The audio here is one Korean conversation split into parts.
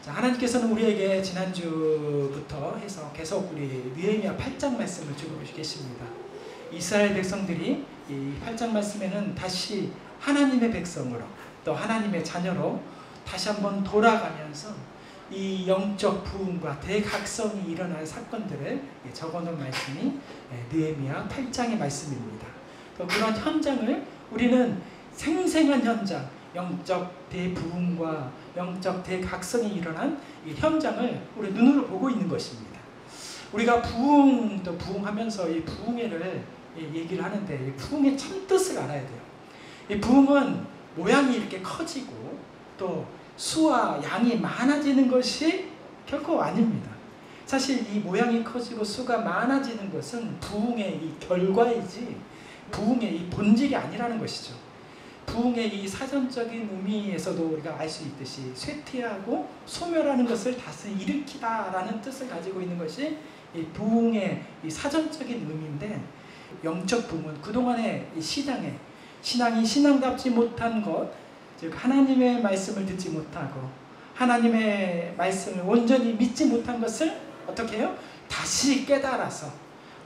자, 하나님께서는 우리에게 지난주부터 해서 계속 우리 느헤미야 8장 말씀을 주고 계십니다. 이스라엘 백성들이 이 8장 말씀에는 다시 하나님의 백성으로 또 하나님의 자녀로 다시 한번 돌아가면서 이 영적 부흥과 대각성이 일어날 사건들을 적어놓은 말씀이 느헤미야 8장의 말씀입니다. 또 그런 현장을 우리는 생생한 현장, 영적 대부흥과 영적 대각성이 일어난 이 현장을 우리 눈으로 보고 있는 것입니다. 우리가 부흥 또 부흥하면서 이 부흥회를 얘기를 하는데 이 부흥의 참 뜻을 알아야 돼요. 이 부흥은 모양이 이렇게 커지고 또 수와 양이 많아지는 것이 결코 아닙니다. 사실 이 모양이 커지고 수가 많아지는 것은 부흥의 이 결과이지 부흥의 이 본질이 아니라는 것이죠. 부흥의 이 사전적인 의미에서도 우리가 알 수 있듯이 쇠퇴하고 소멸하는 것을 다시 일으키다라는 뜻을 가지고 있는 것이 이 부흥의 이 사전적인 의미인데, 영적 부흥은 그동안의 이 신앙이 신앙답지 못한 것, 즉 하나님의 말씀을 듣지 못하고 하나님의 말씀을 온전히 믿지 못한 것을 어떻게 해요? 다시 깨달아서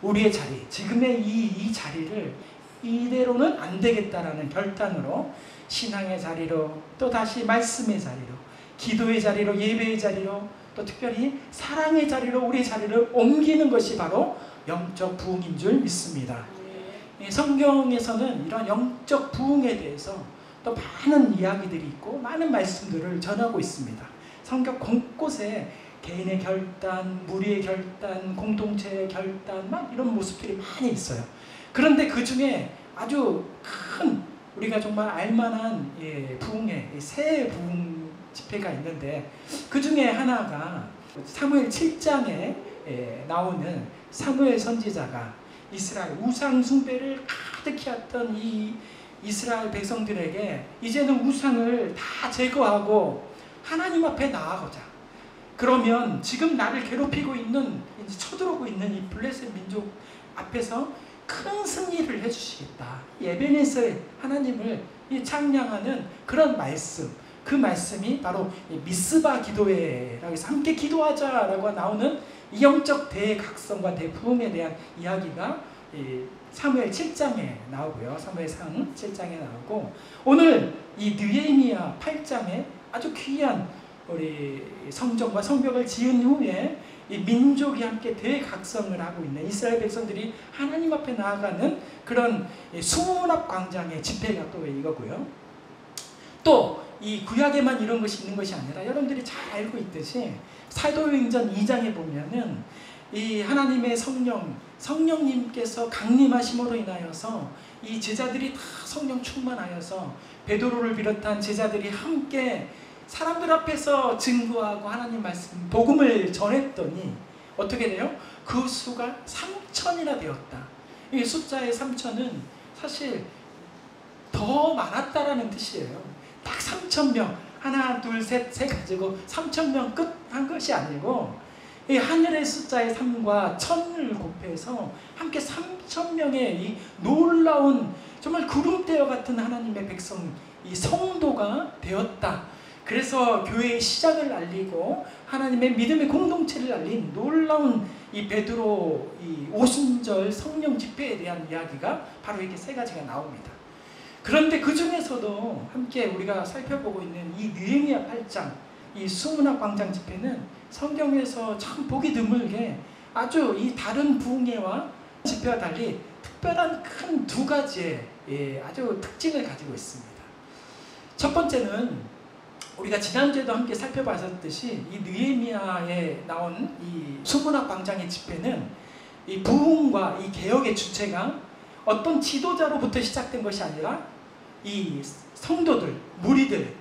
우리의 자리, 지금의 이 자리를 이대로는 안 되겠다라는 결단으로 신앙의 자리로 또 다시 말씀의 자리로 기도의 자리로 예배의 자리로 또 특별히 사랑의 자리로 우리 자리를 옮기는 것이 바로 영적 부흥인 줄 믿습니다. 성경에서는 이런 영적 부흥에 대해서 또 많은 이야기들이 있고 많은 말씀들을 전하고 있습니다. 성경 곳곳에 개인의 결단, 무리의 결단, 공동체의 결단 막 이런 모습들이 많이 있어요. 그런데 그 중에 아주 큰 우리가 정말 알만한 부흥회, 새 부흥 집회가 있는데 그 중에 하나가 사무엘 7장에 나오는 사무엘 선지자가 이스라엘 우상 숭배를 가득히 했던 이 이스라엘 백성들에게 이제는 우상을 다 제거하고 하나님 앞에 나아가자. 그러면 지금 나를 괴롭히고 있는, 이제 쳐들어오고 있는 이 블레셋 민족 앞에서 큰 승리를 해주시겠다. 에베네셀 하나님을 찬양하는 그런 말씀, 그 말씀이 바로 미스바 기도회라고 해서 함께 기도하자라고 나오는 이 영적 대각성과 대부흥에 대한 이야기가 사무엘 7장에 나오고요. 사무엘상 7장에 나오고, 오늘 이 느헤미야 8장에 아주 귀한 우리 성전과 성벽을 지은 후에 이 민족이 함께 대각성을 하고 있는 이스라엘 백성들이 하나님 앞에 나아가는 그런 수문앞 광장의 집회가 또 이거고요. 또 이 구약에만 이런 것이 있는 것이 아니라 여러분들이 잘 알고 있듯이 사도행전 2장에 보면은 이 하나님의 성령님께서 강림하심으로 인하여서 이 제자들이 다 성령 충만하여서 베드로를 비롯한 제자들이 함께 사람들 앞에서 증거하고 하나님 말씀 복음을 전했더니 어떻게 돼요? 그 수가 3,000이나 되었다. 이 숫자의 3,000은 사실 더 많았다라는 뜻이에요. 딱 3,000명, 하나 둘 셋 가지고 3,000명 끝 한 것이 아니고 이 하늘의 숫자의 3과 1,000을 곱해서 함께 3,000명의 이 놀라운 정말 구름대와 같은 하나님의 백성, 이 성도가 되었다. 그래서 교회의 시작을 알리고 하나님의 믿음의 공동체를 알린 놀라운 이 베드로 이 오순절 성령 집회에 대한 이야기가 바로 이렇게 세 가지가 나옵니다. 그런데 그 중에서도 함께 우리가 살펴보고 있는 이 느헤미야 8장, 이 수문앞 광장 집회는 성경에서 참 보기 드물게 아주 이 다른 부흥회와 집회와 달리 특별한 큰 두 가지의 아주 특징을 가지고 있습니다. 첫 번째는 우리가 지난주에도 함께 살펴봤었듯이 이 느헤미야에 나온 이 수문앞 광장의 집회는 이 부흥과 이 개혁의 주체가 어떤 지도자로부터 시작된 것이 아니라 이 성도들, 무리들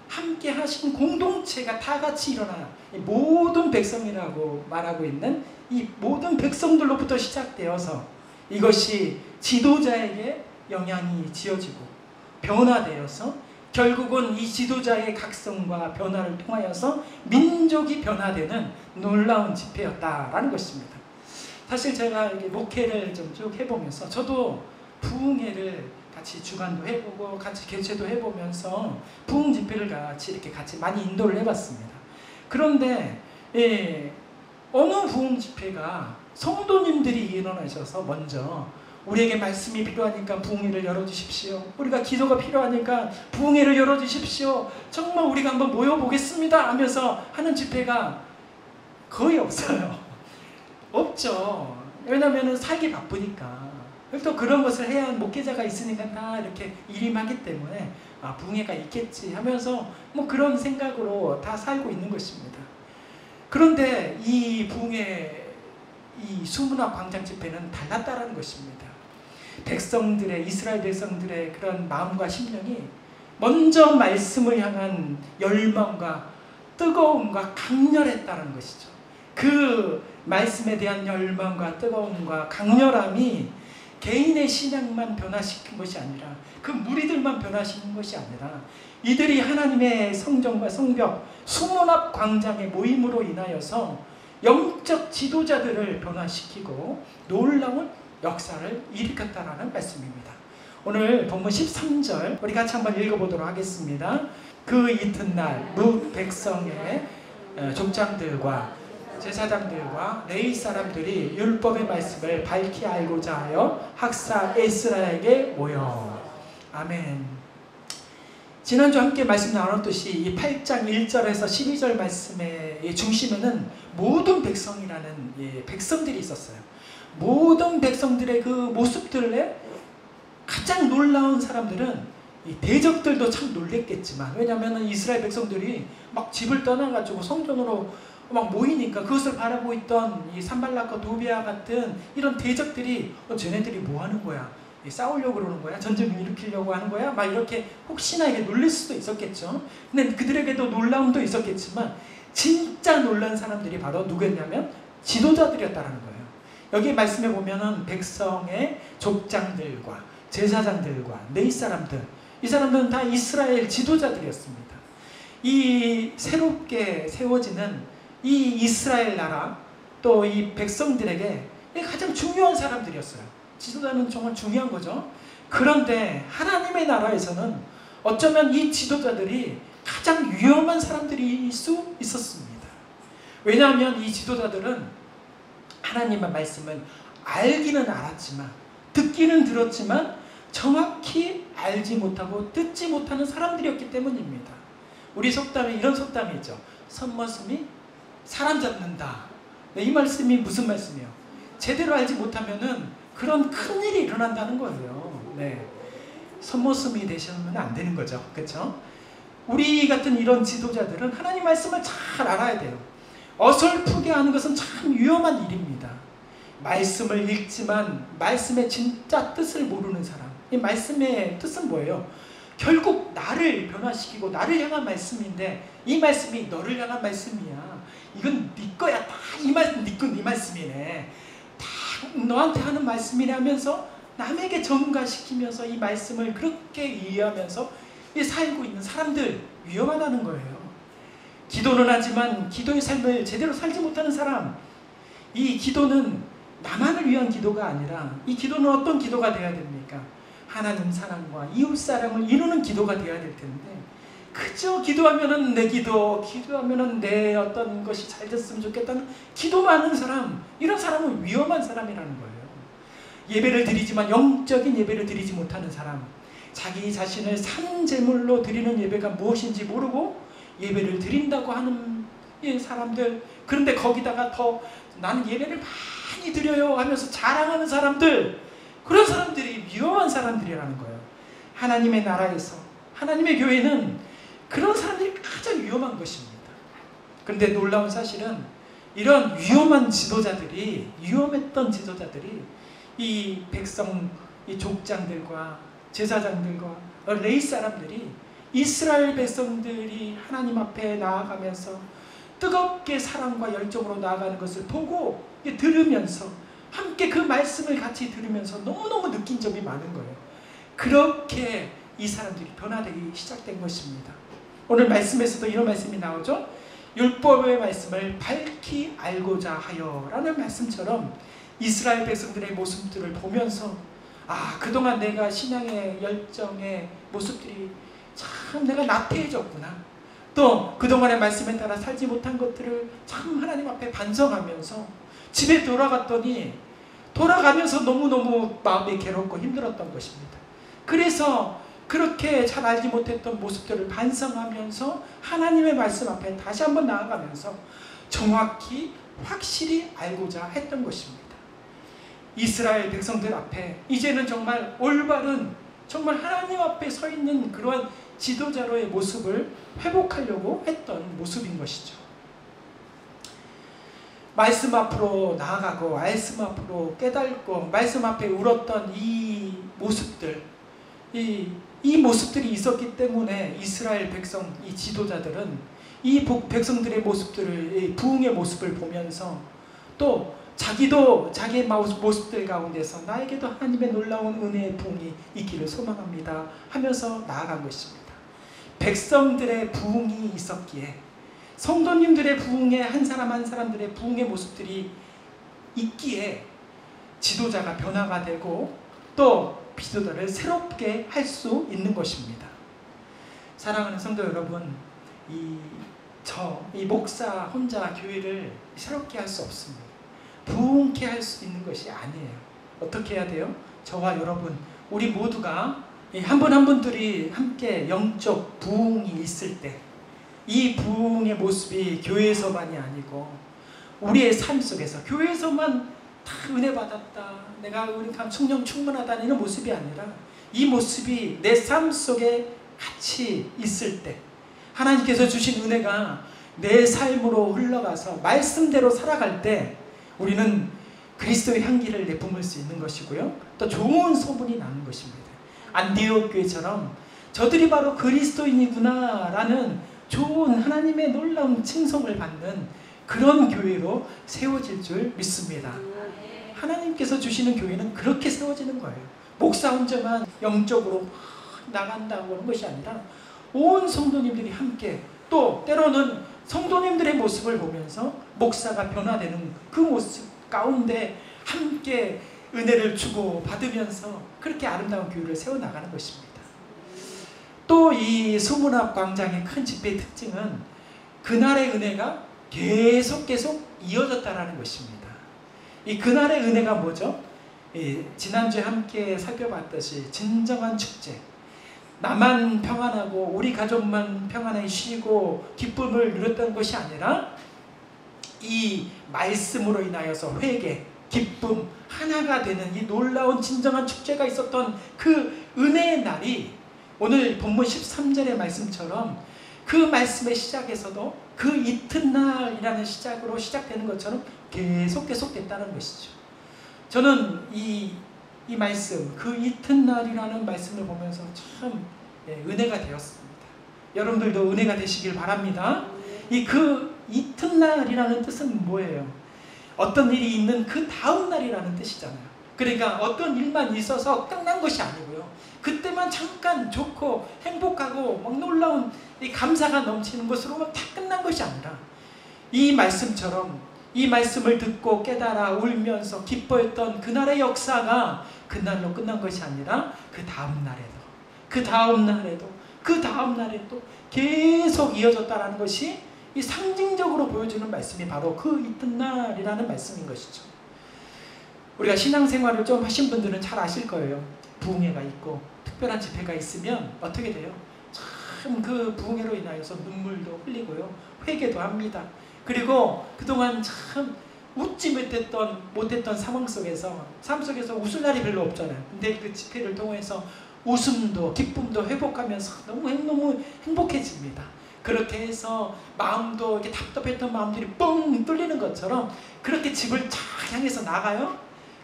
함께 하신 공동체가 다 같이 일어나 모든 백성이라고 말하고 있는 이 모든 백성들로부터 시작되어서 이것이 지도자에게 영향이 지어지고 변화되어서 결국은 이 지도자의 각성과 변화를 통하여서 민족이 변화되는 놀라운 집회였다라는 것입니다. 사실 제가 이렇게 목회를 좀 쭉 해보면서 저도 부흥회를 같이 주관도 해보고 같이 개최도 해보면서 부흥 집회를 같이 많이 인도를 해봤습니다. 그런데 어느 부흥 집회가 성도님들이 일어나셔서 먼저 우리에게 말씀이 필요하니까 부흥회를 열어주십시오. 우리가 기도가 필요하니까 부흥회를 열어주십시오. 정말 우리가 한번 모여보겠습니다 하면서 하는 집회가 거의 없어요. 없죠. 왜냐하면 살기 바쁘니까. 또 그런 것을 해야 하는 목회자가 있으니까 다 이렇게 일임하기 때문에 부흥회가 있겠지 하면서 뭐 그런 생각으로 다 살고 있는 것입니다. 그런데 이 부흥회, 이 수문화 광장 집회는 달랐다라는 것입니다. 백성들의, 이스라엘 백성들의 그런 마음과 심령이 먼저 말씀을 향한 열망과 뜨거움과 강렬했다는 것이죠. 그 말씀에 대한 열망과 뜨거움과 강렬함이 개인의 신앙만 변화시킨 것이 아니라 그 무리들만 변화시킨 것이 아니라 이들이 하나님의 성전과 성벽, 수문 앞 광장의 모임으로 인하여서 영적 지도자들을 변화시키고 놀라운 역사를 일으켰다라는 말씀입니다. 오늘 본문 13절 우리 같이 한번 읽어보도록 하겠습니다. 그 이튿날 뭇 백성의 족장들과 제사장들과 레위 사람들이 율법의 말씀을 밝히 알고자 하여 학사 에스라에게 모여. 아멘. 지난주 함께 말씀 나눴듯이 이 8장 1절에서 12절 말씀의 중심에는 모든 백성이라는 백성들이 있었어요. 모든 백성들의 그 모습들에 가장 놀라운 사람들은 이 대적들도 참 놀랬겠지만, 왜냐하면 이스라엘 백성들이 막 집을 떠나가지고 성전으로 막 모이니까 그것을 바라고 있던 이 산발락과 도비아 같은 이런 대적들이 쟤네들이 뭐 하는 거야? 싸우려고 그러는 거야? 전쟁을 일으키려고 하는 거야? 막 이렇게 혹시나 이게 놀릴 수도 있었겠죠. 근데 그들에게도 놀라움도 있었겠지만 진짜 놀란 사람들이 바로 누구였냐면 지도자들이었다는 거예요. 여기 말씀해 보면은 백성의 족장들과 제사장들과 레위 사람들, 이 사람들은 다 이스라엘 지도자들이었습니다. 이 새롭게 세워지는 이 이스라엘 나라 또 이 백성들에게 가장 중요한 사람들이었어요. 지도자는 정말 중요한 거죠. 그런데 하나님의 나라에서는 어쩌면 이 지도자들이 가장 위험한 사람들일 수 있었습니다. 왜냐하면 이 지도자들은 하나님의 말씀을 알기는 알았지만, 듣기는 들었지만 정확히 알지 못하고 듣지 못하는 사람들이었기 때문입니다. 우리 속담에 이런 속담이 있죠. 선머슴이 사람 잡는다. 이 말씀이 무슨 말씀이에요? 제대로 알지 못하면은 그런 큰일이 일어난다는 거예요. 네. 선머슴이 되시면 안 되는 거죠. 그렇죠? 우리 같은 이런 지도자들은 하나님 말씀을 잘 알아야 돼요. 어설프게 하는 것은 참 위험한 일입니다. 말씀을 읽지만 말씀의 진짜 뜻을 모르는 사람. 이 말씀의 뜻은 뭐예요? 결국 나를 변화시키고 나를 향한 말씀인데 이 말씀이 너를 향한 말씀이야. 이건 네 거야. 다 이 말씀, 네 말씀이네. 다 너한테 하는 말씀이네 하면서 남에게 전가시키면서 이 말씀을 그렇게 이해하면서 살고 있는 사람들, 위험하다는 거예요. 기도는 하지만 기도의 삶을 제대로 살지 못하는 사람, 이 기도는 나만을 위한 기도가 아니라 이 기도는 어떤 기도가 되어야 됩니까? 하나님 사랑과 이웃 사랑을 이루는 기도가 되어야 될 텐데 그저 기도하면은 내 기도하면은 내 어떤 것이 잘 됐으면 좋겠다는 기도만 하는 사람, 이런 사람은 위험한 사람이라는 거예요. 예배를 드리지만 영적인 예배를 드리지 못하는 사람, 자기 자신을 산 제물로 드리는 예배가 무엇인지 모르고 예배를 드린다고 하는 사람들, 그런데 거기다가 더 나는 예배를 많이 드려요 하면서 자랑하는 사람들, 그런 사람들이 위험한 사람들이라는 거예요. 하나님의 나라에서, 하나님의 교회는 그런 사람들이 가장 위험한 것입니다. 그런데 놀라운 사실은 이런 위험했던 지도자들이 이 백성, 이 족장들과 제사장들과 레위 사람들이 이스라엘 백성들이 하나님 앞에 나아가면서 뜨겁게 사랑과 열정으로 나아가는 것을 보고 들으면서 함께 그 말씀을 같이 들으면서 너무너무 느낀 점이 많은 거예요. 그렇게 이 사람들이 변화되기 시작된 것입니다. 오늘 말씀에서도 이런 말씀이 나오죠. 율법의 말씀을 밝히 알고자 하여 라는 말씀처럼 이스라엘 백성들의 모습들을 보면서 그동안 내가 신앙의 열정의 모습들이 참 내가 나태해졌구나. 또 그동안의 말씀에 따라 살지 못한 것들을 참 하나님 앞에 반성하면서 집에 돌아가면서 너무너무 마음이 괴롭고 힘들었던 것입니다. 그래서 그렇게 잘 알지 못했던 모습들을 반성하면서 하나님의 말씀 앞에 다시 한번 나아가면서 정확히 확실히 알고자 했던 것입니다. 이스라엘 백성들 앞에 이제는 정말 올바른, 정말 하나님 앞에 서 있는 그러한 지도자로의 모습을 회복하려고 했던 모습인 것이죠. 말씀 앞으로 나아가고 말씀 앞으로 깨닫고 말씀 앞에 울었던 이 모습들, 이 모습들이 있었기 때문에 이스라엘 백성, 이 지도자들은 이 백성들의 모습들을, 이 부흥의 모습을 보면서 또 자기도 자기의 모습들 가운데서 나에게도 하나님의 놀라운 은혜의 부흥이 있기를 소망합니다 하면서 나아간 것입니다. 백성들의 부흥이 있었기에, 성도님들의 부흥의 한 사람 한 사람들의 부흥의 모습들이 있기에 지도자가 변화가 되고 또 지도자를 새롭게 할 수 있는 것입니다. 사랑하는 성도 여러분, 이 목사 혼자 교회를 새롭게 할 수 없습니다. 부흥케 할 수 있는 것이 아니에요. 어떻게 해야 돼요? 저와 여러분, 우리 모두가 한 분 한 분들이 함께 영적 부흥이 있을 때, 이 부흥의 모습이 교회에서만이 아니고 우리의 삶 속에서, 교회에서만 다 은혜 받았다, 내가 성령 충만하다 이런 모습이 아니라 이 모습이 내 삶 속에 같이 있을 때, 하나님께서 주신 은혜가 내 삶으로 흘러가서 말씀대로 살아갈 때 우리는 그리스도의 향기를 내뿜을 수 있는 것이고요, 또 좋은 소문이 나는 것입니다. 안디옥 교회처럼 저들이 바로 그리스도인이구나 라는 좋은 하나님의 놀라운 칭송을 받는 그런 교회로 세워질 줄 믿습니다. 하나님께서 주시는 교회는 그렇게 세워지는 거예요. 목사 혼자만 영적으로 나간다고 하는 것이 아니라 온 성도님들이 함께, 또 때로는 성도님들의 모습을 보면서 목사가 변화되는 그 모습 가운데 함께 은혜를 주고 받으면서 그렇게 아름다운 교회를 세워나가는 것입니다. 또 이 수문앞 광장의 큰 집회의 특징은 그날의 은혜가 계속 이어졌다라는 것입니다. 이 그날의 은혜가 뭐죠? 지난주에 함께 살펴봤듯이 진정한 축제, 나만 평안하고 우리 가족만 평안하게 쉬고 기쁨을 누렸던 것이 아니라 이 말씀으로 인하여서 회개, 기쁨, 하나가 되는 이 놀라운 진정한 축제가 있었던 그 은혜의 날이 오늘 본문 13절의 말씀처럼 그 말씀의 시작에서도 그 이튿날이라는 시작으로 시작되는 것처럼 계속 됐다는 것이죠. 저는 이 말씀, 그 이튿날이라는 말씀을 보면서 참 은혜가 되었습니다. 여러분들도 은혜가 되시길 바랍니다. 그 이튿날이라는 뜻은 뭐예요? 어떤 일이 있는 그 다음 날이라는 뜻이잖아요. 그러니까 어떤 일만 있어서 끝난 것이 아니고요, 그때만 잠깐 좋고 행복하고 막 놀라운 이 감사가 넘치는 것으로만 다 끝난 것이 아니라 이 말씀처럼 이 말씀을 듣고 깨달아 울면서 기뻐했던 그날의 역사가 그날로 끝난 것이 아니라 그 다음 날에도 그 다음 날에도 그 다음 날에도 계속 이어졌다라는 것이 이 상징적으로 보여주는 말씀이 바로 그 이튿날이라는 말씀인 것이죠. 우리가 신앙생활을 좀 하신 분들은 잘 아실 거예요. 부흥회가 있고 특별한 집회가 있으면 어떻게 돼요? 참 그 부흥회로 인하여서 눈물도 흘리고요, 회개도 합니다. 그리고 그동안 참 웃지 못했던 삶 속에서 웃을 날이 별로 없잖아요. 근데 그 집회를 통해서 웃음도 기쁨도 회복하면서 너무 행복해집니다. 그렇게 해서 마음도 이렇게 답답했던 마음들이 뻥 뚫리는 것처럼 그렇게 집을 쫙 향해서 나가요.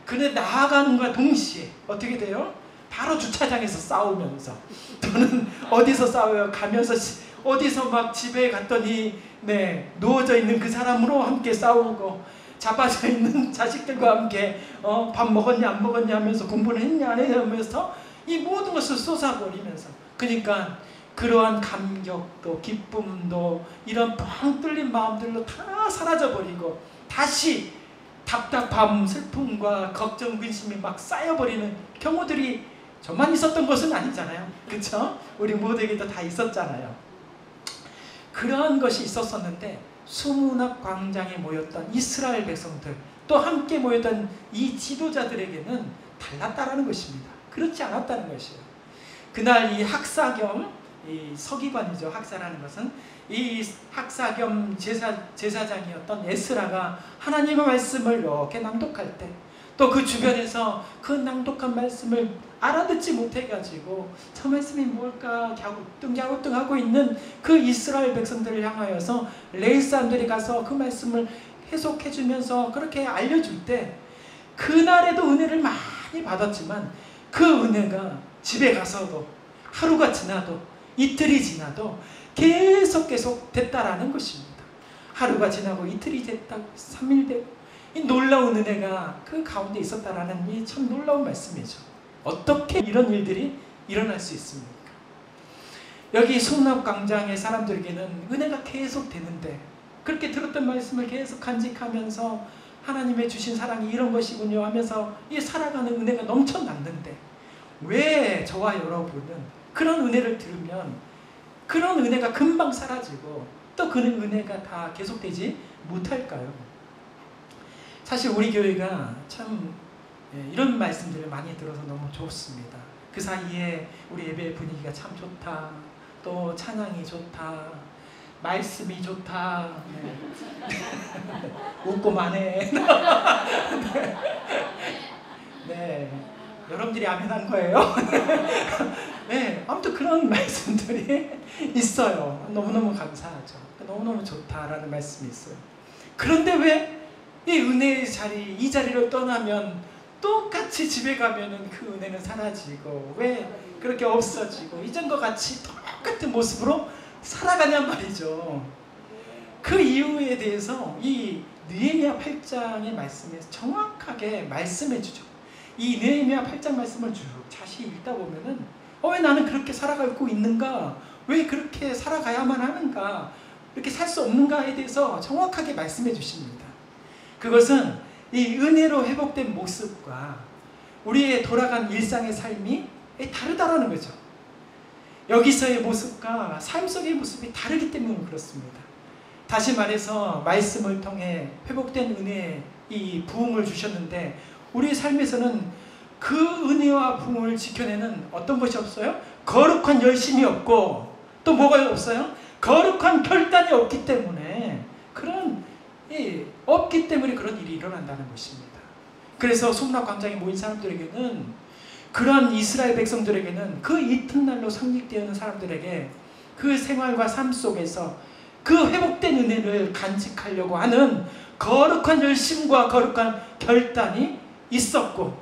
그런데 나아가는과 동시에 어떻게 돼요? 바로 주차장에서 싸우면서, 또는 어디서 싸워요? 가면서 어디서 막 집에 갔더니 누워져 있는 그 사람으로 함께 싸우고, 자빠져 있는 자식들과 함께 밥 먹었냐 안 먹었냐 하면서, 공부를 했냐 안 했냐 하면서 이 모든 것을 쏟아버리면서, 그러니까 그러한 감격도 기쁨도 이런 뻥 뚫린 마음들로 다 사라져버리고 다시 답답함, 슬픔과 걱정, 근심이 막 쌓여버리는 경우들이 저만 있었던 것은 아니잖아요. 그렇죠? 우리 모두에게도 다 있었잖아요. 그러한 것이 있었었는데 수문학 광장에 모였던 이스라엘 백성들 또 함께 모였던 이 지도자들에게는 달랐다라는 것입니다. 그렇지 않았다는 것이에요. 그날 이 학사 겸 이 서기관이죠. 학사라는 것은 이 학사 겸 제사장이었던 에스라가 하나님의 말씀을 이렇게 낭독할 때 또 그 주변에서 그 낭독한 말씀을 알아듣지 못해가지고 저 말씀이 뭘까 갸우뚱갸우뚱하고 있는 그 이스라엘 백성들을 향하여서 레위 사람들이 가서 그 말씀을 해석해주면서 그렇게 알려줄 때 그날에도 은혜를 많이 받았지만 그 은혜가 집에 가서도 하루가 지나도 이틀이 지나도 계속 됐다라는 것입니다. 하루가 지나고 이틀이 됐다고 3일 되고 이 놀라운 은혜가 그 가운데 있었다라는 이 참 놀라운 말씀이죠. 어떻게 이런 일들이 일어날 수 있습니까? 여기 수문학 광장의 사람들에게는 은혜가 계속 되는데 그렇게 들었던 말씀을 계속 간직하면서 하나님의 주신 사랑이 이런 것이군요 하면서 이 살아가는 은혜가 넘쳐났는데 왜 저와 여러분은 그런 은혜를 들으면 그런 은혜가 금방 사라지고 또 그 은혜가 다 계속되지 못할까요? 사실 우리 교회가 참 이런 말씀들을 많이 들어서 너무 좋습니다. 그 사이에 우리 예배 분위기가 참 좋다. 또 찬양이 좋다. 말씀이 좋다. 네. 웃고만 해. 네. 여러분들이 아멘한 거예요. 네. 아무튼 그런 말씀들이 있어요. 너무너무 감사하죠. 너무너무 좋다라는 말씀이 있어요. 그런데 왜 이 은혜의 자리, 이 자리를 떠나면 똑같이 집에 가면은 그 은혜는 사라지고 왜 그렇게 없어지고 이전과 같이 똑같은 모습으로 살아가냔 말이죠. 그 이유에 대해서 이 느헤미야 8장의 말씀에서 정확하게 말씀해 주죠. 이 느헤미야 8장 말씀을 쭉 자세히 읽다 보면은 왜 나는 그렇게 살아가고 있는가? 왜 그렇게 살아가야만 하는가? 이렇게 살 수 없는가에 대해서 정확하게 말씀해 주십니다. 그것은 이 은혜로 회복된 모습과 우리의 돌아간 일상의 삶이 다르다라는 거죠. 여기서의 모습과 삶 속의 모습이 다르기 때문에 그렇습니다. 다시 말해서 말씀을 통해 회복된 은혜의 이 부흥을 주셨는데 우리의 삶에서는 그 은혜와 부흥을 지켜내는 어떤 것이 없어요? 거룩한 열심이 없고 또 뭐가 없어요? 거룩한 결단이 없기 때문에 없기 때문에 그런 일이 일어난다는 것입니다. 그래서 수문학 광장에 모인 사람들에게는 그런 이스라엘 백성들에게는 그 이튿날로 상징되어 있는 사람들에게 그 생활과 삶 속에서 그 회복된 은혜를 간직하려고 하는 거룩한 열심과 거룩한 결단이 있었고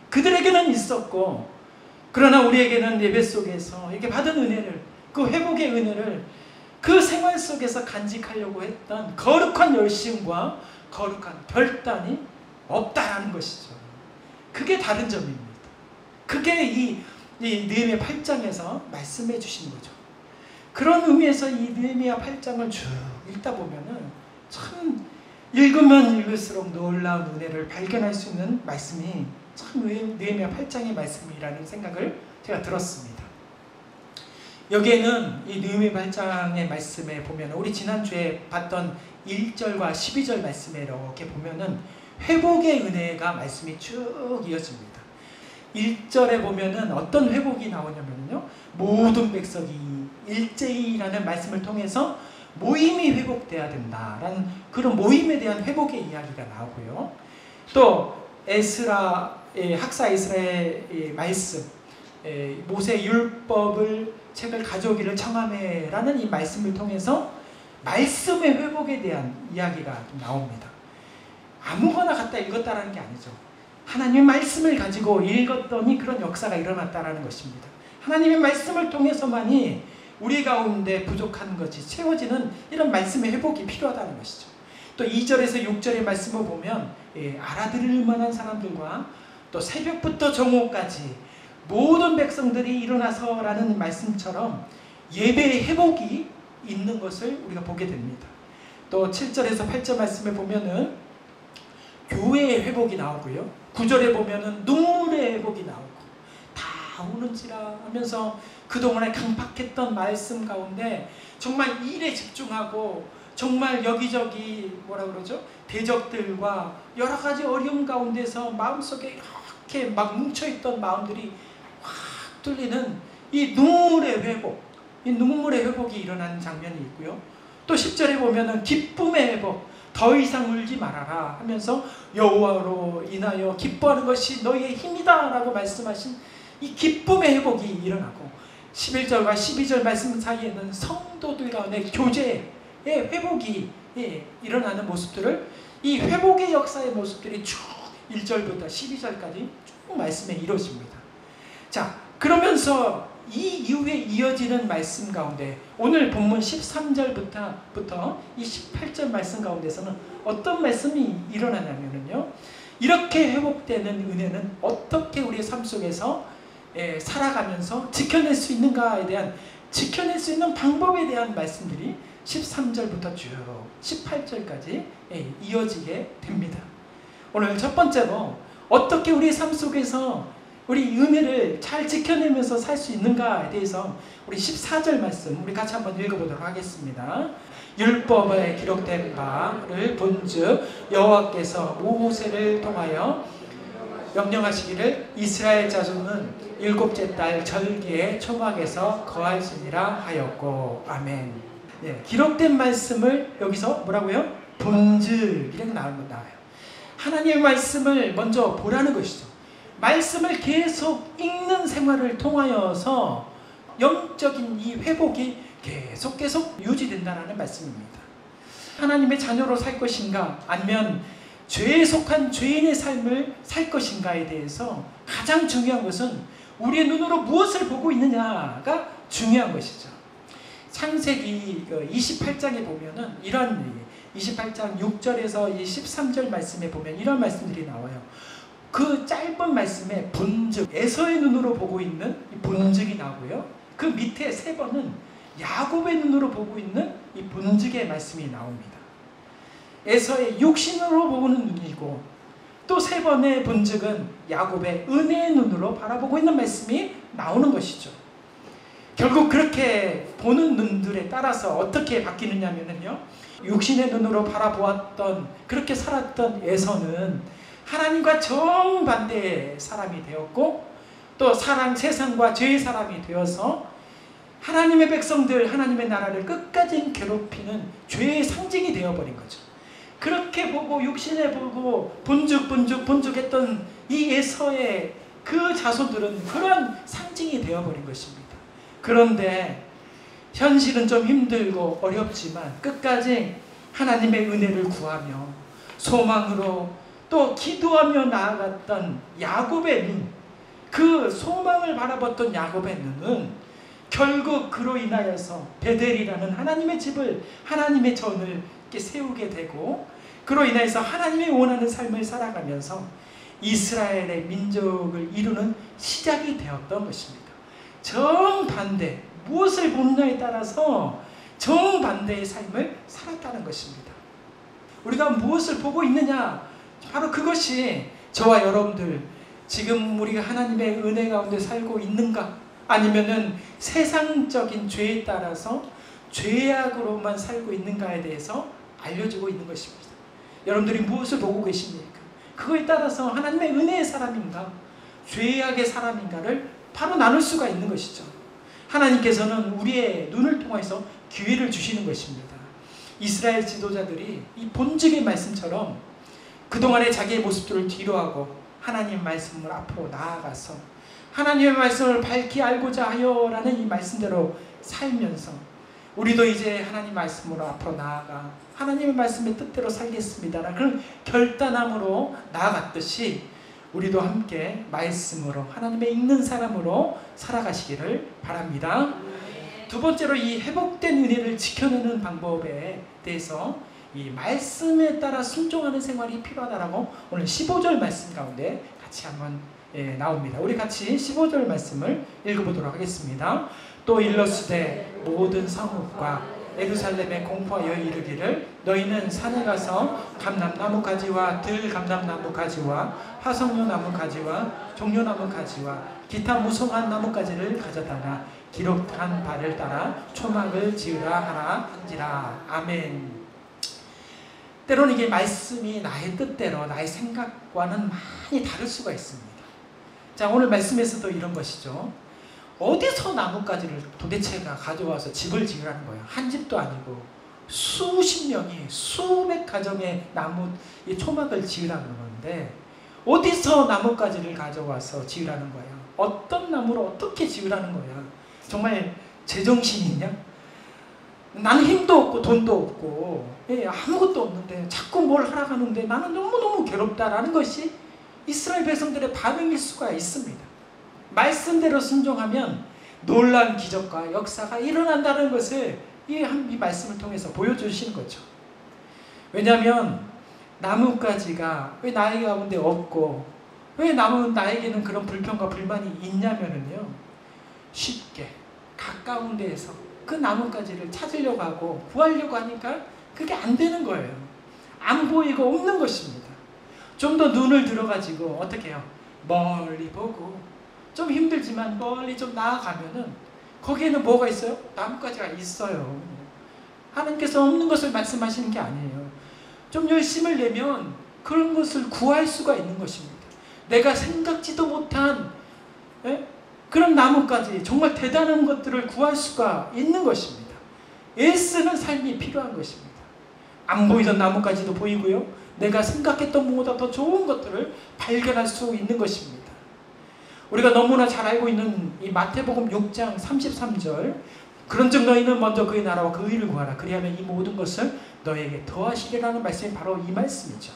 그들에게는 있었고 그러나 우리에게는 예배 속에서 이렇게 받은 은혜를 그 회복의 은혜를 그 생활 속에서 간직하려고 했던 거룩한 열심과 거룩한 결단이 없다라는 것이죠. 그게 다른 점입니다. 그게 이 느헤미야 8장에서 말씀해 주신 거죠. 그런 의미에서 이 느헤미야 8장을 쭉 읽다 보면은 참 읽으면 읽을수록 놀라운 은혜를 발견할 수 있는 말씀이 참 느헤미야 8장의 말씀이라는 생각을 제가 들었습니다. 여기에는 이 느헤미야 8장의 말씀에 보면 우리 지난주에 봤던 1절과 12절 말씀에 이렇게 보면은 회복의 은혜가 말씀이 쭉 이어집니다. 1절에 보면은 어떤 회복이 나오냐면요. 모든 백성이 일제히라는 말씀을 통해서 모임이 회복돼야 된다라는 그런 모임에 대한 회복의 이야기가 나오고요. 또 에스라의 학사 에스라의 말씀 모세 율법을 책을 가져오기를 청하매라는 이 말씀을 통해서 말씀의 회복에 대한 이야기가 나옵니다. 아무거나 갖다 읽었다라는 게 아니죠. 하나님의 말씀을 가지고 읽었더니 그런 역사가 일어났다라는 것입니다. 하나님의 말씀을 통해서만이 우리 가운데 부족한 것이 채워지는 이런 말씀의 회복이 필요하다는 것이죠. 또 2절에서 6절의 말씀을 보면 알아들을 만한 사람들과 또 새벽부터 정오까지 모든 백성들이 일어나서라는 말씀처럼 예배의 회복이 있는 것을 우리가 보게 됩니다. 또 7절에서 8절 말씀에 보면은 교회의 회복이 나오고요. 9절에 보면은 눈물의 회복이 나오고 다 우는지라 하면서 그동안에 강팍했던 말씀 가운데 정말 일에 집중하고 정말 여기저기 뭐라 그러죠? 대적들과 여러 가지 어려움 가운데서 마음속에 이렇게 막 뭉쳐있던 마음들이 확 뚫리는 이 눈물의 회복, 이 눈물의 회복이 일어나는 장면이 있고요. 또 10절에 보면은 기쁨의 회복, 더 이상 울지 말아라 하면서 여호와로 인하여 기뻐하는 것이 너희의 힘이다 라고 말씀하신 이 기쁨의 회복이 일어나고, 11절과 12절 말씀 사이에는 성도들 가운데 교제의 회복이 일어나는 모습들을, 이 회복의 역사의 모습들이 쭉 1절부터 12절까지 쭉 말씀에 이루어집니다. 자, 그러면서 이 이후에 이어지는 말씀 가운데 오늘 본문 13절부터 이 18절 말씀 가운데서는 어떤 말씀이 일어나냐면요, 이렇게 회복되는 은혜는 어떻게 우리의 삶 속에서 살아가면서 지켜낼 수 있는가에 대한, 지켜낼 수 있는 방법에 대한 말씀들이 13절부터 쭉 18절까지 이어지게 됩니다. 오늘 첫 번째로 어떻게 우리의 삶 속에서 우리 은혜를 잘 지켜내면서 살 수 있는가에 대해서 우리 14절 말씀 우리 같이 한번 읽어보도록 하겠습니다. 율법에 기록된 바를 본즉 여호와께서 모세를 통하여 명령하시기를 이스라엘 자손은 일곱째 달 절기의 초막에서 거할지니라 하였고. 아멘. 기록된 말씀을 여기서 뭐라고요? 본즉 이렇게 나와요. 하나님의 말씀을 먼저 보라는 것이죠. 말씀을 계속 읽는 생활을 통하여서 영적인 이 회복이 계속 유지된다는 말씀입니다. 하나님의 자녀로 살 것인가 아니면 죄에 속한 죄인의 삶을 살 것인가에 대해서 가장 중요한 것은 우리의 눈으로 무엇을 보고 있느냐가 중요한 것이죠. 창세기 28장에 보면은 이런 28장 6절에서 13절 말씀에 보면 이런 말씀들이 나와요. 그 짧은 말씀에 본즉, 에서의 눈으로 보고 있는 이 본즉이 나오고요. 그 밑에 세 번은 야곱의 눈으로 보고 있는 이 본즉의 말씀이 나옵니다. 에서의 육신으로 보는 눈이고, 또 세 번의 본즉은 야곱의 은혜의 눈으로 바라보고 있는 말씀이 나오는 것이죠. 결국 그렇게 보는 눈들에 따라서 어떻게 바뀌느냐면요, 육신의 눈으로 바라보았던, 그렇게 살았던 에서는 하나님과 정반대의 사람이 되었고, 또 세상과 죄의 사람이 되어서 하나님의 백성들, 하나님의 나라를 끝까지 괴롭히는 죄의 상징이 되어버린 거죠. 그렇게 보고 육신에 보고 본죽했던 이 에서의 그 자손들은 그런 상징이 되어버린 것입니다. 그런데 현실은 좀 힘들고 어렵지만 끝까지 하나님의 은혜를 구하며 소망으로 또 기도하며 나아갔던 야곱의 눈, 그 소망을 바라봤던 야곱의 눈은 결국 그로 인하여서 베델이라는 하나님의 집을, 하나님의 전을 이렇게 세우게 되고, 그로 인해서 하나님이 원하는 삶을 살아가면서 이스라엘의 민족을 이루는 시작이 되었던 것입니다. 정반대, 무엇을 보느냐에 따라서 정반대의 삶을 살았다는 것입니다. 우리가 무엇을 보고 있느냐, 바로 그것이 저와 여러분들 지금 우리가 하나님의 은혜 가운데 살고 있는가, 아니면은 세상적인 죄에 따라서 죄악으로만 살고 있는가에 대해서 알려주고 있는 것입니다. 여러분들이 무엇을 보고 계십니까? 그거에 따라서 하나님의 은혜의 사람인가 죄악의 사람인가를 바로 나눌 수가 있는 것이죠. 하나님께서는 우리의 눈을 통해서 기회를 주시는 것입니다. 이스라엘 지도자들이 이 본즉의 말씀처럼 그동안의 자기의 모습들을 뒤로하고 하나님 말씀을 앞으로 나아가서 하나님의 말씀을 밝히 알고자 하여라는 이 말씀대로 살면서 우리도 이제 하나님 말씀으로 앞으로 나아가 하나님의 말씀의 뜻대로 살겠습니다. 그런 결단함으로 나아갔듯이 우리도 함께 말씀으로 하나님의 읽는 사람으로 살아가시기를 바랍니다. 두 번째로 이 회복된 은혜를 지켜내는 방법에 대해서 이 말씀에 따라 순종하는 생활이 필요하다라고 오늘 15절 말씀 가운데 같이 한번 나옵니다. 우리 같이 15절 말씀을 읽어보도록 하겠습니다. 또 일러스되 모든 성읍과 예루살렘에 공포하여 이르기를 너희는 산에 가서 감람나무 가지와 들감람나무 가지와 화석류 나무 가지와 종려나무 가지와 기타 무성한 나무가지를 가져다가 기록한 바를 따라 초막을 지으라 하라 한지라. 아멘. 때로는 이게 말씀이 나의 뜻대로 나의 생각과는 많이 다를 수가 있습니다. 자, 오늘 말씀에서도 이런 것이죠. 어디서 나뭇가지를 도대체가 가져와서 집을 지으라는 거예요. 한 집도 아니고 수십 명이 수백 가정의 나무 이 초막을 지으라는 건데 어디서 나뭇가지를 가져와서 지으라는 거예요. 어떤 나무로 어떻게 지으라는 거야. 정말 제정신이냐? 나는 힘도 없고 돈도 없고 아무것도 없는데 자꾸 뭘 하라고 하는데 나는 너무너무 괴롭다라는 것이 이스라엘 백성들의 반응일 수가 있습니다. 말씀대로 순종하면 놀라운 기적과 역사가 일어난다는 것을 이 말씀을 통해서 보여주시는 거죠. 왜냐하면 나뭇가지가 왜 나의 가운데 없고 왜 나에게는 그런 불평과 불만이 있냐면요, 쉽게 가까운 데에서 그 나뭇가지를 찾으려고 하고 구하려고 하니까 그게 안 되는 거예요. 안 보이고 없는 것입니다. 좀 더 눈을 들어가지고 어떻게 해요? 멀리 보고 좀 힘들지만 멀리 좀 나아가면은 거기에는 뭐가 있어요? 나뭇가지가 있어요. 하나님께서 없는 것을 말씀하시는 게 아니에요. 좀 열심을 내면 그런 것을 구할 수가 있는 것입니다. 내가 생각지도 못한 그런 나뭇가지, 정말 대단한 것들을 구할 수가 있는 것입니다. 애쓰는 삶이 필요한 것입니다. 안 보이던 나뭇가지도 보이고요, 내가 생각했던 것보다 더 좋은 것들을 발견할 수 있는 것입니다. 우리가 너무나 잘 알고 있는 이 마태복음 6장 33절, 그런즉 너희는 먼저 그의 나라와 그 의를 구하라. 그리하면 이 모든 것을 너에게 더하시리라는 말씀이 바로 이 말씀이죠.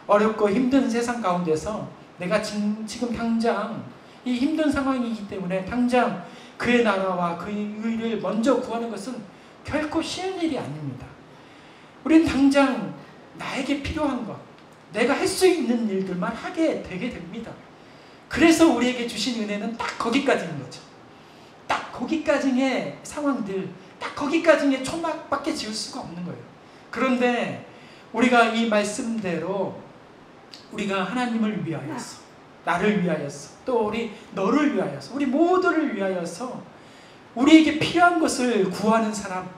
어렵고 힘든 세상 가운데서 내가 지금 당장 이 힘든 상황이기 때문에 당장 그의 나라와 그의 의를 먼저 구하는 것은 결코 쉬운 일이 아닙니다. 우리는 당장 나에게 필요한 것, 내가 할 수 있는 일들만 하게 되게 됩니다. 그래서 우리에게 주신 은혜는 딱 거기까지인 거죠. 딱 거기까지의 상황들, 딱 거기까지의 초막밖에 지을 수가 없는 거예요. 그런데 우리가 이 말씀대로 우리가 하나님을 위하여서, 나를 위하여서, 또 너를 위하여서, 우리 모두를 위하여서 우리에게 필요한 것을 구하는 사람,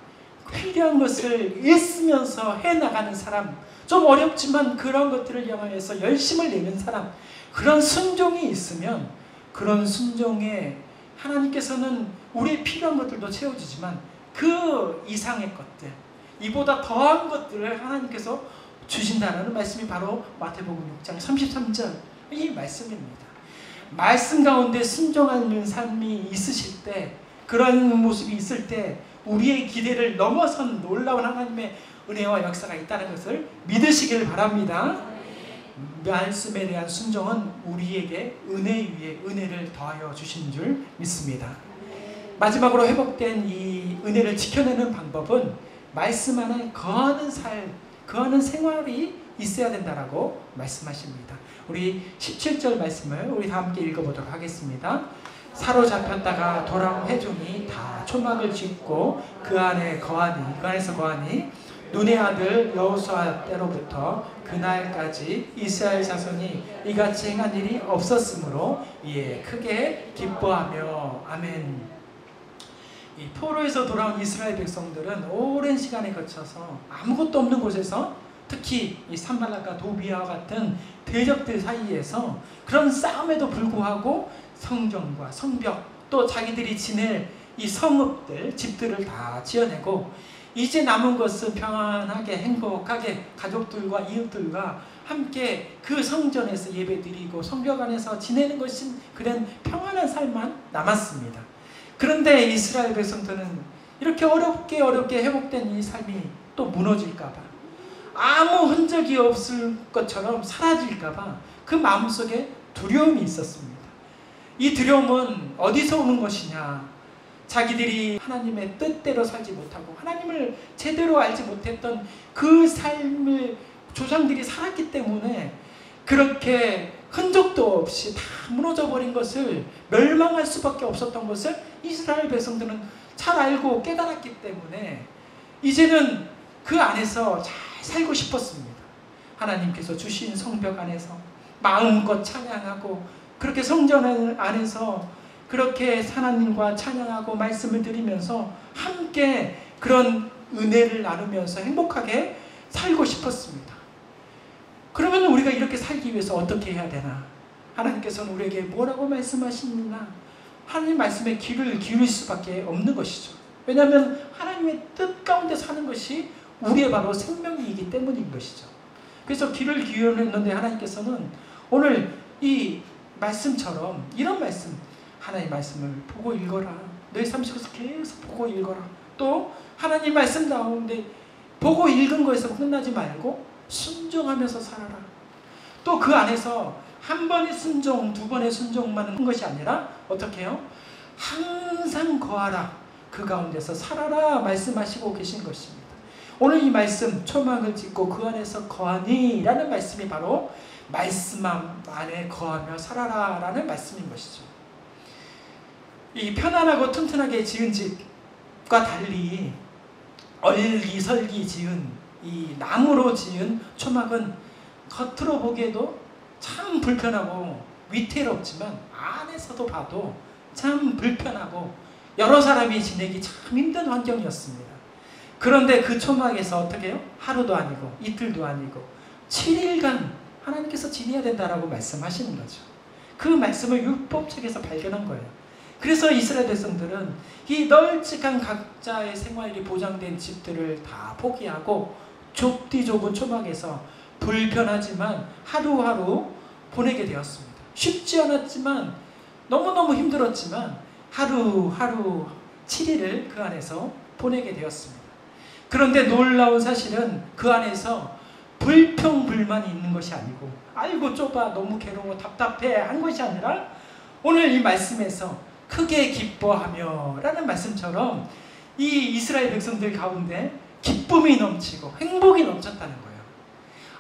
필요한 것을 애쓰면서 해나가는 사람, 좀 어렵지만 그런 것들을 향하여서 열심을 내는 사람, 그런 순종이 있으면 그런 순종에 하나님께서는 우리의 필요한 것들도 채워주지만 그 이상의 것들, 이보다 더한 것들을 하나님께서 주신다는 말씀이 바로 마태복음 6장 33절 이 말씀입니다. 말씀 가운데 순종하는 삶이 있으실 때, 그런 모습이 있을 때 우리의 기대를 넘어선 놀라운 하나님의 은혜와 역사가 있다는 것을 믿으시길 바랍니다. 말씀에 대한 순종은 우리에게 은혜 위에 은혜를 더하여 주신 줄 믿습니다. 마지막으로 회복된 이 은혜를 지켜내는 방법은 말씀 안에 거하는 삶, 거하는 생활이 있어야 된다라고 말씀하십니다. 우리 17절 말씀을 우리 다 함께 읽어보도록 하겠습니다. 사로잡혔다가 돌아온 회중이 다 초막을 짓고 그 안에서 거하니 눈의 아들 여호수아 때로부터 그날까지 이스라엘 자손이 이같이 행한 일이 없었으므로 이에 크게 기뻐하며. 아멘. 이 포로에서 돌아온 이스라엘 백성들은 오랜 시간에 거쳐서 아무것도 없는 곳에서, 특히 이 산발락과 도비아와 같은 대적들 사이에서 그런 싸움에도 불구하고 성전과 성벽, 또 자기들이 지낼 이 성읍들, 집들을 다 지어내고 이제 남은 것은 평안하게 행복하게 가족들과 이웃들과 함께 그 성전에서 예배드리고 성벽 안에서 지내는 것인 그런 평안한 삶만 남았습니다. 그런데 이스라엘 백성들은 이렇게 어렵게 회복된 이 삶이 또 무너질까봐, 아무 흔적이 없을 것처럼 사라질까봐 그 마음속에 두려움이 있었습니다. 이 두려움은 어디서 오는 것이냐? 자기들이 하나님의 뜻대로 살지 못하고 하나님을 제대로 알지 못했던 그 삶을 조상들이 살았기 때문에 그렇게 흔적도 없이 다 무너져버린 것을, 멸망할 수밖에 없었던 것을 이스라엘 백성들은 잘 알고 깨달았기 때문에 이제는 그 안에서 잘 살고 싶었습니다. 하나님께서 주신 성벽 안에서 마음껏 찬양하고 그렇게 성전 안에서 그렇게 하나님과 찬양하고 말씀을 드리면서 함께 그런 은혜를 나누면서 행복하게 살고 싶었습니다. 그러면 우리가 이렇게 살기 위해서 어떻게 해야 되나? 하나님께서는 우리에게 뭐라고 말씀하시느냐? 하나님 말씀에 귀를 기울일 수밖에 없는 것이죠. 왜냐하면 하나님의 뜻 가운데 사는 것이 우리의 바로 생명이기 때문인 것이죠. 그래서 귀를 기울였는데 하나님께서는 오늘 이 말씀처럼 이런 말씀, 하나님 말씀을 보고 읽어라. 너희 삶 속에서 계속 보고 읽어라. 또 하나님 말씀 가운데 보고 읽은 거에서 끝나지 말고 순종하면서 살아라. 또 그 안에서 한 번의 순종, 두 번의 순종만 한 것이 아니라 어떻게 해요? 항상 거하라. 그 가운데서 살아라 말씀하시고 계신 것입니다. 오늘 이 말씀 초막을 짓고 그 안에서 거하니 라는 말씀이 바로 말씀 안에 거하며 살아라 라는 말씀인 것이죠. 이 편안하고 튼튼하게 지은 집과 달리 얼기설기 지은 이 나무로 지은 초막은 겉으로 보기에도 참 불편하고 위태롭지만 안에서도 봐도 참 불편하고 여러 사람이 지내기 참 힘든 환경이었습니다. 그런데 그 초막에서 어떻게 해요? 하루도 아니고 이틀도 아니고 7일간 하나님께서 지내야 된다라고 말씀하시는 거죠. 그 말씀을 율법책에서 발견한 거예요. 그래서 이스라엘 백성들은 이 널찍한 각자의 생활이 보장된 집들을 다 포기하고 좁디 좁은 초막에서 불편하지만 하루하루 보내게 되었습니다. 쉽지 않았지만 너무너무 힘들었지만 하루하루 7일을 그 안에서 보내게 되었습니다. 그런데 놀라운 사실은 그 안에서 불평불만이 있는 것이 아니고 아이고 좁아 너무 괴로워 답답해 한 것이 아니라 오늘 이 말씀에서 크게 기뻐하며 라는 말씀처럼 이 이스라엘 백성들 가운데 기쁨이 넘치고 행복이 넘쳤다는 거예요.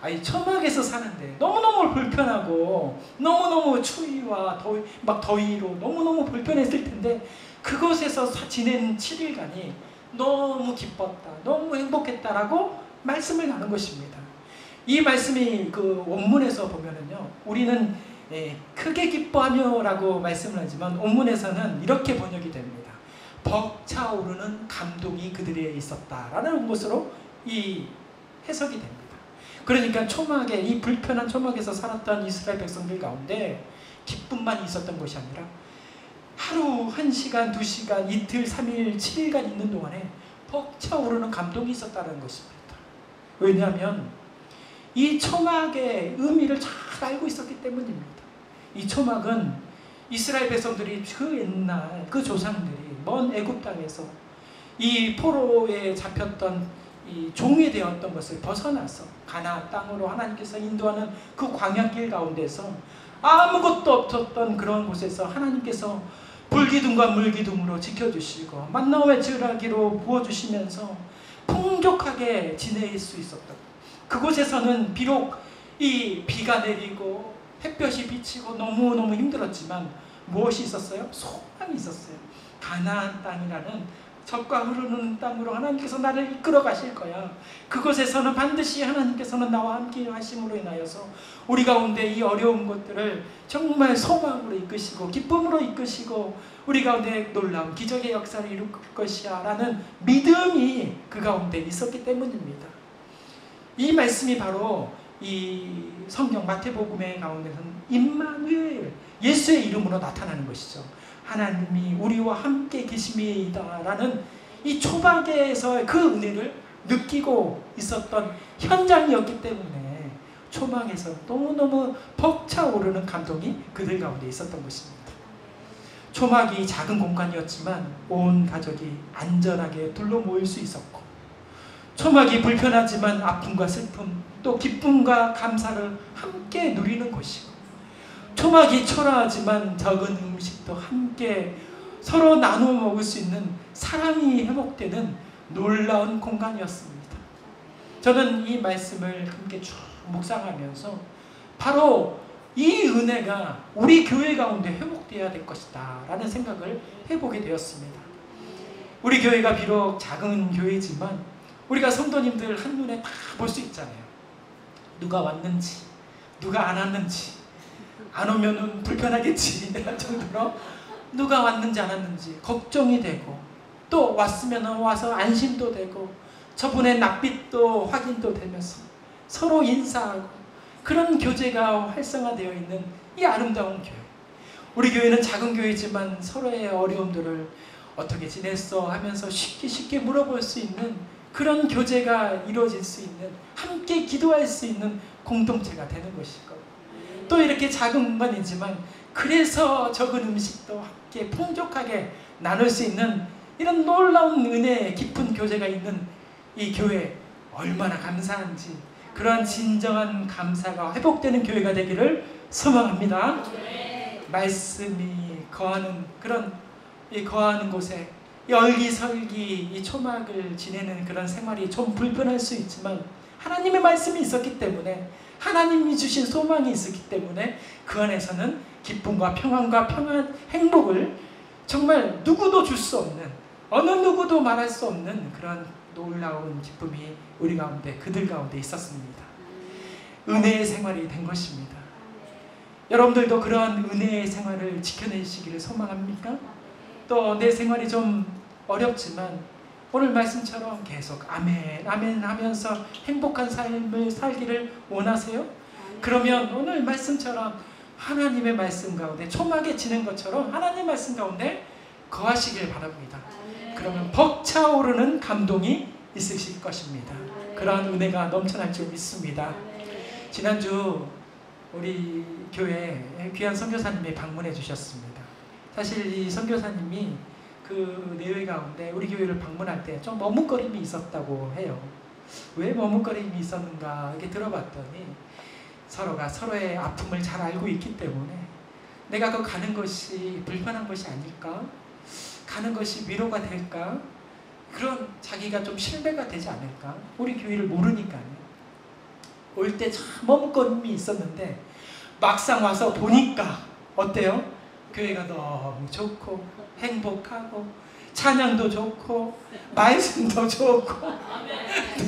아니 초막에서 사는데 너무너무 불편하고 너무너무 추위와 더위로 너무너무 불편했을 텐데 그곳에서 지낸 7일간이 너무 기뻤다, 너무 행복했다라고 말씀을 나눈 것입니다. 이 말씀이 그 원문에서 보면은요, 우리는 크게 기뻐하며 라고 말씀을 하지만 원문에서는 이렇게 번역이 됩니다. 벅차오르는 감동이 그들에게 있었다라는 것으로 이 해석이 됩니다. 그러니까 초막에 이 불편한 초막에서 살았던 이스라엘 백성들 가운데 기쁨만 있었던 것이 아니라 하루 1시간, 2시간, 이틀, 3일, 7일간 있는 동안에 벅차오르는 감동이 있었다는 것입니다. 왜냐하면 이 초막의 의미를 잘 알고 있었기 때문입니다. 이 초막은 이스라엘 백성들이 그 옛날 그 조상들이 먼 애굽 땅에서 이 포로에 잡혔던 이 종이 되었던 것을 벗어나서 가나안 땅으로 하나님께서 인도하는 그 광야길 가운데서 아무것도 없었던 그런 곳에서 하나님께서 불기둥과 물기둥으로 지켜주시고 만나와 즈라기로 부어주시면서 풍족하게 지낼 수 있었던 그곳에서는 비록 이 비가 내리고 햇볕이 비치고 너무너무 힘들었지만 무엇이 있었어요? 소망이 있었어요. 가나안 땅이라는 젖과 흐르는 땅으로 하나님께서 나를 이끌어 가실 거야. 그곳에서는 반드시 하나님께서는 나와 함께 하심으로 인하여서 우리 가운데 이 어려운 것들을 정말 소망으로 이끄시고 기쁨으로 이끄시고 우리 가운데 놀라운 기적의 역사를 이룰 것이야 라는 믿음이 그 가운데 있었기 때문입니다. 이 말씀이 바로 이 성경 마태복음의 가운데서는 임마누엘 예수의 이름으로 나타나는 것이죠. 하나님이 우리와 함께 계심이다 라는 이 초막에서 그 은혜를 느끼고 있었던 현장이었기 때문에 초막에서 너무너무 벅차오르는 감동이 그들 가운데 있었던 것입니다. 초막이 작은 공간이었지만 온 가족이 안전하게 둘러 모일 수 있었고 초막이 불편하지만 아픔과 슬픔 또 기쁨과 감사를 함께 누리는 곳이고 초막이 초라하지만 적은 음식도 함께 서로 나누어 먹을 수 있는 사랑이 회복되는 놀라운 공간이었습니다. 저는 이 말씀을 함께 쭉 묵상하면서 바로 이 은혜가 우리 교회 가운데 회복되어야 될 것이다 라는 생각을 해보게 되었습니다. 우리 교회가 비록 작은 교회지만 우리가 성도님들 한눈에 다 볼 수 있잖아요. 누가 왔는지, 누가 안 왔는지, 안 오면은 불편하겠지 이런 정도로 누가 왔는지 안 왔는지 걱정이 되고, 또 왔으면 와서 안심도 되고, 저분의 낯빛도 확인도 되면서 서로 인사하고, 그런 교제가 활성화되어 있는 이 아름다운 교회. 우리 교회는 작은 교회지만 서로의 어려움들을 어떻게 지냈어 하면서 쉽게 물어볼 수 있는 그런 교제가 이루어질 수 있는, 함께 기도할 수 있는 공동체가 되는 것이고, 또 이렇게 작은 공간이지만 그래서 적은 음식도 함께 풍족하게 나눌 수 있는 이런 놀라운 은혜 깊은 교제가 있는 이 교회, 얼마나 감사한지, 그러한 진정한 감사가 회복되는 교회가 되기를 소망합니다. 말씀이 거하는 그런 이 거하는 곳에 열기설기 이 초막을 지내는 그런 생활이 좀 불편할 수 있지만, 하나님의 말씀이 있었기 때문에, 하나님이 주신 소망이 있었기 때문에 그 안에서는 기쁨과 평안과 행복을 정말 누구도 줄 수 없는, 어느 누구도 말할 수 없는 그런 놀라운 기쁨이 우리 가운데, 그들 가운데 있었습니다. 은혜의 생활이 된 것입니다. 여러분들도 그러한 은혜의 생활을 지켜내시기를 소망합니까? 또 내 생활이 좀 어렵지만 오늘 말씀처럼 계속 아멘 아멘 하면서 행복한 삶을 살기를 원하세요? 그러면 오늘 말씀처럼 하나님의 말씀 가운데 초막에 지는 것처럼 하나님의 말씀 가운데 거하시길 바랍니다. 그러면 벅차오르는 감동이 있으실 것입니다. 그러한 은혜가 넘쳐날 줄 믿습니다. 지난주 우리 교회에 귀한 선교사님이 방문해 주셨습니다. 사실 이 선교사님이 그 내외 가운데 우리 교회를 방문할 때 좀 머뭇거림이 있었다고 해요. 왜 머뭇거림이 있었는가 이렇게 들어봤더니, 서로가 서로의 아픔을 잘 알고 있기 때문에 내가 그 가는 것이 불편한 것이 아닐까? 가는 것이 위로가 될까? 그런 자기가 좀 신뢰가 되지 않을까? 우리 교회를 모르니까요. 올 때 참 머뭇거림이 있었는데 막상 와서 보니까 어때요? 교회가 너무 좋고 행복하고 찬양도 좋고 말씀도 좋고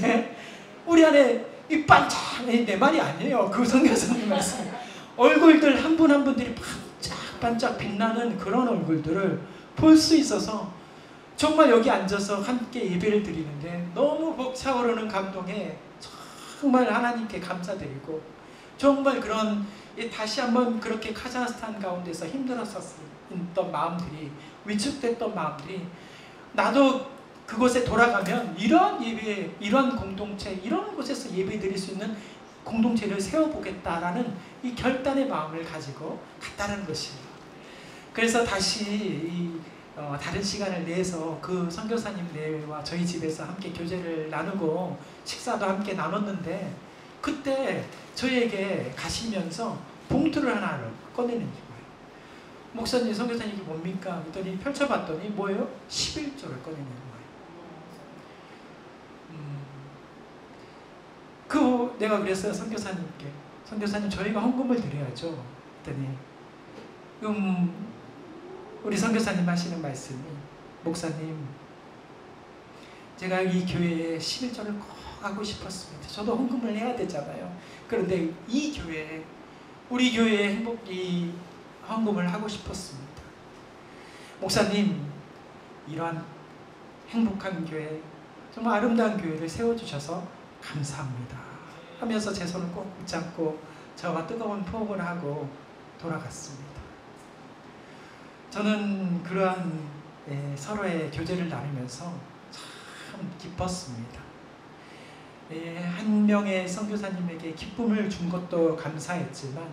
네. 우리 안에 이 반짝이 내 말이 아니에요. 그 선교사님 말씀. 얼굴들 한 분 한 분들이 반짝반짝 빛나는 그런 얼굴들을 볼 수 있어서 정말 여기 앉아서 함께 예배를 드리는데 너무 벅차오르는 감동에 정말 하나님께 감사드리고, 정말 그런 다시 한번 그렇게 카자흐스탄 가운데서 힘들었었던 마음들이, 위축됐던 마음들이, 나도 그곳에 돌아가면 이런 예배, 이런 공동체, 이런 곳에서 예배 드릴 수 있는 공동체를 세워보겠다라는 이 결단의 마음을 가지고 갔다는 것이에요. 그래서 다시 다른 시간을 내서 그 선교사님 내와 저희 집에서 함께 교제를 나누고 식사도 함께 나눴는데, 그때 저에게 가시면서 봉투를 하나를 꺼내는 거예요. 목사님, 선교사님 이게 뭡니까? 그랬더니 펼쳐봤더니 뭐예요? 11조를 꺼내는 거예요. 내가 그랬어요, 선교사님께. 선교사님, 저희가 헌금을 드려야죠. 그랬더니 우리 선교사님 하시는 말씀이, 목사님, 제가 이 교회에 11조를 꼭 하고 싶었습니다. 저도 헌금을 해야 되잖아요. 그런데 이 교회에, 우리 교회에 이 헌금을 하고 싶었습니다. 목사님, 이러한 행복한 교회, 정말 아름다운 교회를 세워주셔서 감사합니다 하면서 제 손을 꼭 붙잡고 저와 뜨거운 포옹을 하고 돌아갔습니다. 저는 그러한 서로의 교제를 나누면서 참 기뻤습니다. 한 명의 선교사님에게 기쁨을 준 것도 감사했지만,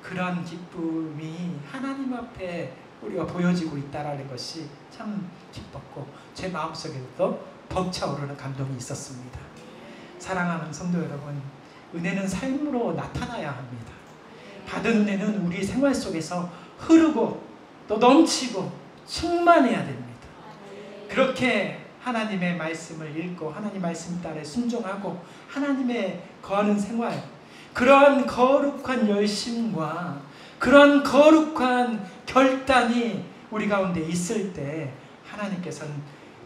그러한 기쁨이 하나님 앞에 우리가 보여지고 있다는 것이 참 기뻤고, 제 마음속에도 벅차오르는 감동이 있었습니다. 사랑하는 성도 여러분, 은혜는 삶으로 나타나야 합니다. 받은 은혜는 우리 생활 속에서 흐르고 또 넘치고 충만해야 됩니다. 그렇게 하나님의 말씀을 읽고 하나님 말씀 따라 순종하고 하나님의 거하는 생활, 그러한 거룩한 열심과 그러한 거룩한 결단이 우리 가운데 있을 때 하나님께서는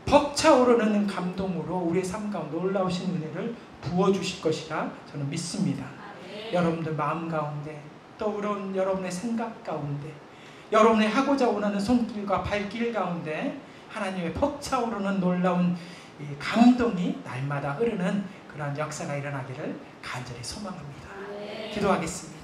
벅차오르는 감동으로 우리의 삶 가운데 놀라우신 은혜를 부어주실 것이라 저는 믿습니다. 여러분들 마음 가운데 또 여러분의 생각 가운데 여러분의 하고자 원하는 손길과 발길 가운데 하나님의 벅차오르는 놀라운 이 감동이 날마다 흐르는 그러한 역사가 일어나기를 간절히 소망합니다. 기도하겠습니다.